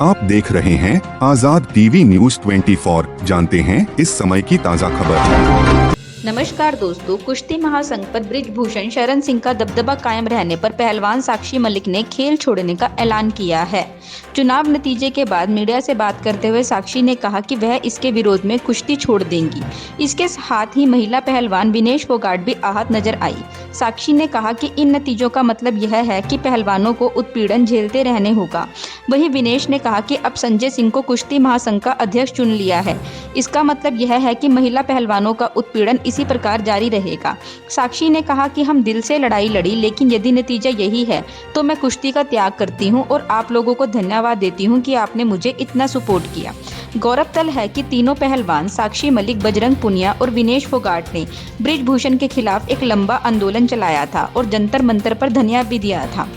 आप देख रहे हैं आजाद टीवी न्यूज 24। जानते हैं इस समय की ताज़ा खबर। नमस्कार दोस्तों, कुश्ती महासंघ पर बृजभूषण शरण सिंह का दबदबा कायम रहने पर पहलवान साक्षी मलिक ने खेल छोड़ने का ऐलान किया है। चुनाव नतीजे के बाद मीडिया से बात करते हुए साक्षी ने कहा कि वह इसके विरोध में कुश्ती छोड़ देंगी। इसके साथ ही महिला पहलवान विनेश फोगाट भी आहत नजर आई। साक्षी ने कहा कि इन नतीजों का मतलब यह है कि पहलवानों को उत्पीड़न झेलते रहने होगा। वहीं विनेश ने कहा कि अब संजय सिंह को कुश्ती महासंघ का अध्यक्ष चुन लिया है। इसका मतलब यह है कि महिला पहलवानों का उत्पीड़न इसी प्रकार जारी रहेगा। साक्षी ने कहा कि हम दिल से लड़ाई लड़ी, लेकिन यदि नतीजा यही है तो मैं कुश्ती का त्याग करती हूं और आप लोगों को धन्यवाद देती हूं कि आपने मुझे इतना सपोर्ट किया। गौरतलब है कि तीनों पहलवान साक्षी मलिक, बजरंग पुनिया और विनेश फोगाट ने बृजभूषण के खिलाफ एक लंबा आंदोलन चलाया था और जंतर मंतर पर धरना भी दिया था।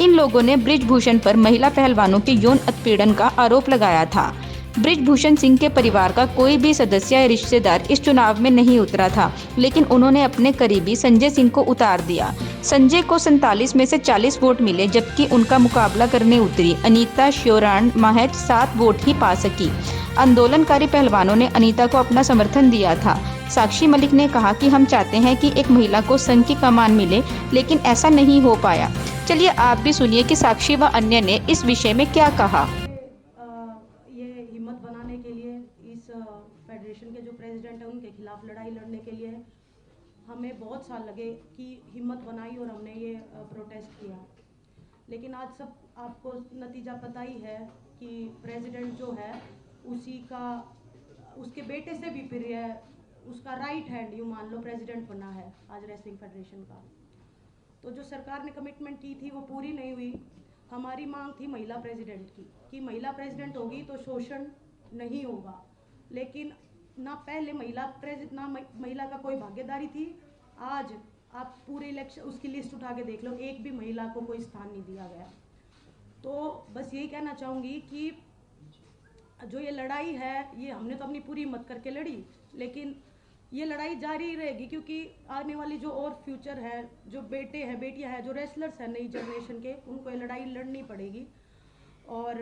इन लोगों ने बृजभूषण पर महिला पहलवानों के यौन उत्पीड़न का आरोप लगाया था। बृजभूषण सिंह के परिवार का कोई भी सदस्य या रिश्तेदार इस चुनाव में नहीं उतरा था, लेकिन उन्होंने अपने करीबी संजय सिंह को उतार दिया। संजय को 47 में से 40 वोट मिले, जबकि उनका मुकाबला करने उतरी अनीता श्योरान महज 7 वोट ही पा सकी। आंदोलनकारी पहलवानों ने अनीता को अपना समर्थन दिया था। साक्षी मलिक ने कहा कि हम चाहते हैं कि एक महिला को संघ की कमान मिले, लेकिन ऐसा नहीं हो पाया। चलिए आप भी सुनिए कि साक्षी व अन्य ने इस विषय में क्या कहा। हिम्मत बनाने के लिए इस फेडरेशन के जो प्रेसिडेंट है उनके खिलाफ लड़ाई लड़ने के लिए हमें बहुत साल लगे कि हिम्मत बनाई और हमने ये प्रोटेस्ट किया। लेकिन आज सब आपको नतीजा पता ही है कि प्रेसिडेंट जो है उसके बेटे से भी प्रिय है, उसका राइट हैंड यूँ मान लो प्रेसिडेंट बना है आज रेसलिंग फेडरेशन का। तो जो सरकार ने कमिटमेंट की थी वो पूरी नहीं हुई। हमारी मांग थी महिला प्रेसिडेंट की कि महिला प्रेसिडेंट होगी तो शोषण नहीं होगा, लेकिन ना पहले महिला का कोई भागीदारी थी। आज आप पूरे इलेक्शन उसकी लिस्ट उठा के देख लो, एक भी महिला को कोई स्थान नहीं दिया गया। तो बस यही कहना चाहूँगी कि जो ये लड़ाई है ये हमने तो अपनी पूरी हिम्मत करके लड़ी, लेकिन ये लड़ाई जारी ही रहेगी, क्योंकि आने वाली जो और फ्यूचर है, जो बेटे हैं बेटियां हैं, जो रेसलर्स हैं नई जनरेशन के, उनको ये लड़ाई लड़नी पड़ेगी। और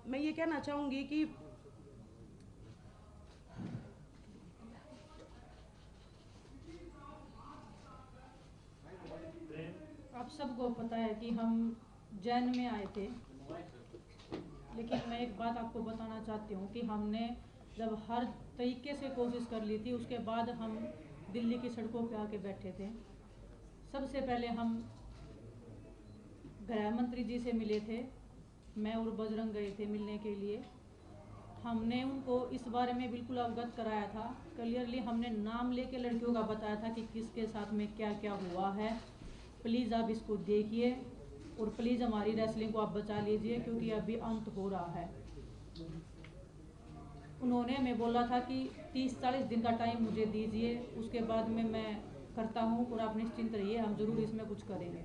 मैं ये कहना चाहूँगी कि आप सबको पता है कि हम जैन में आए थे, लेकिन मैं एक बात आपको बताना चाहती हूँ कि हमने जब हर तरीके से कोशिश कर ली थी, उसके बाद हम दिल्ली की सड़कों पे आके बैठे थे। सबसे पहले हम गृह मंत्री जी से मिले थे, मैं और बजरंग गए थे मिलने के लिए। हमने उनको इस बारे में बिल्कुल अवगत कराया था, क्लियरली हमने नाम लेके लड़कियों का बताया था कि किसके साथ में क्या क्या हुआ है। प्लीज़ आप इसको देखिए और प्लीज़ हमारी रेसलिंग को आप बचा लीजिए, क्योंकि अभी अंत हो रहा है। उन्होंने हमें बोला था कि 30-40 दिन का टाइम मुझे दीजिए, उसके बाद में मैं करता हूँ और आप निश्चिंत रहिए, हम ज़रूर इसमें कुछ करेंगे।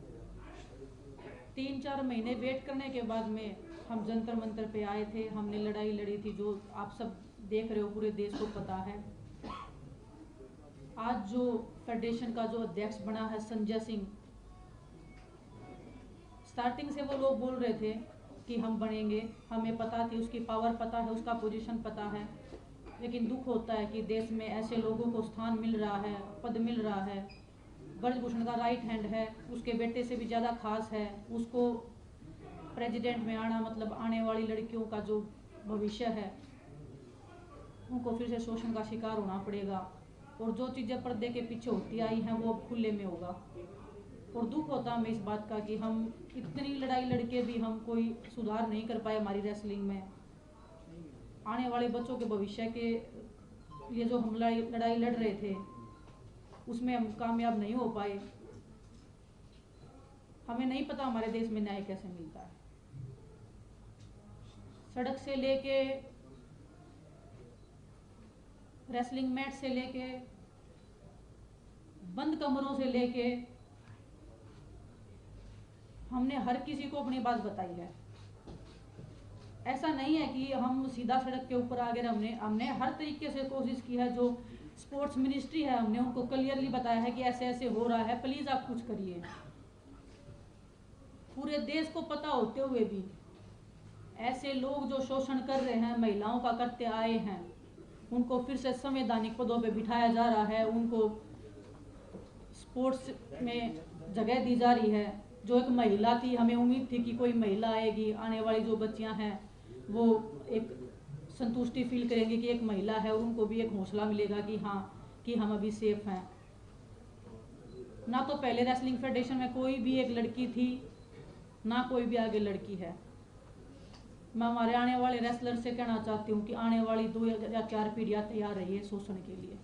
3-4 महीने वेट करने के बाद में हम जंतर मंतर पे आए थे, हमने लड़ाई लड़ी थी, जो आप सब देख रहे हो, पूरे देश को पता है। आज जो फेडरेशन का जो अध्यक्ष बना है संजय सिंह, स्टार्टिंग से वो लोग बोल रहे थे कि हम बनेंगे, हमें पता थी, उसकी पावर पता है, उसका पोजीशन पता है, लेकिन दुख होता है कि देश में ऐसे लोगों को स्थान मिल रहा है, पद मिल रहा है। बृजभूषण का राइट हैंड है, उसके बेटे से भी ज़्यादा खास है, उसको प्रेसिडेंट में आना मतलब आने वाली लड़कियों का जो भविष्य है उनको फिर से शोषण का शिकार होना पड़ेगा, और जो चीज़ें पर्दे के पीछे होती आई हैं वो अब खुले में होगा। और दुख होता हमें इस बात का कि हम इतनी लड़ाई लड़के भी हम कोई सुधार नहीं कर पाए हमारी रेसलिंग में। आने वाले बच्चों के भविष्य के लिए जो हम लड़ाई लड़ रहे थे उसमें हम कामयाब नहीं हो पाए। हमें नहीं पता हमारे देश में न्याय कैसे मिलता है। सड़क से लेके रेसलिंग मैट से लेके बंद कमरों से लेके हमने हर किसी को अपनी बात बताई है। ऐसा नहीं है कि हम सीधा सड़क के ऊपर आ गए, हमने हर तरीके से कोशिश की है। जो स्पोर्ट्स मिनिस्ट्री है हमने उनको क्लियरली बताया है कि ऐसे ऐसे हो रहा है, प्लीज आप कुछ करिए। पूरे देश को पता होते हुए भी ऐसे लोग जो शोषण कर रहे हैं, महिलाओं का करते आए हैं, उनको फिर से संवैधानिक पदों पे बिठाया जा रहा है, उनको स्पोर्ट्स में जगह दी जा रही है। जो एक महिला थी, हमें उम्मीद थी कि कोई महिला आएगी, आने वाली जो बच्चियां हैं वो एक संतुष्टि फील करेंगी कि एक महिला है, और उनको भी एक हौसला मिलेगा कि हाँ, कि हम अभी सेफ हैं। ना तो पहले रेसलिंग फेडरेशन में कोई भी एक लड़की थी, ना कोई भी आगे लड़की है। मैं हमारे आने वाले रेसलर से कहना चाहती हूँ कि आने वाली 2 या 4 पीढ़ियाँ तैयार रहिए शोषण के लिए।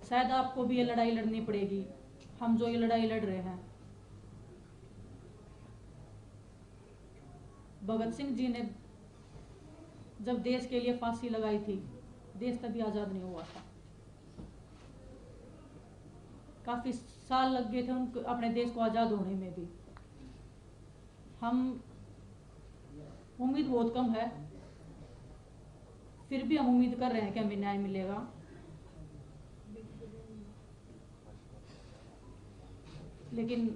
शायद आपको भी ये लड़ाई लड़नी पड़ेगी, हम जो ये लड़ाई लड़ रहे हैं। भगत सिंह जी ने जब देश के लिए फांसी लगाई थी, देश तभी आज़ाद नहीं हुआ था। काफ़ी साल लग गए थे उनको अपने देश को आज़ाद होने में भी। हम उम्मीद बहुत कम है, फिर भी हम उम्मीद कर रहे हैं कि हमें न्याय मिलेगा। लेकिन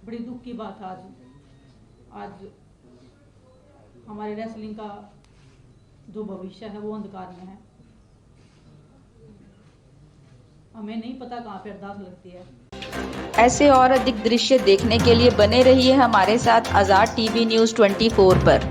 बड़ी दुख की बात आज हमारे रेसलिंग का जो भविष्य है वो अंधकार में है। हमें नहीं पता कहाँ पे अरदास लगती है। ऐसे और अधिक दृश्य देखने के लिए बने रहिए हमारे साथ आज़ाद टीवी न्यूज़ 24 पर।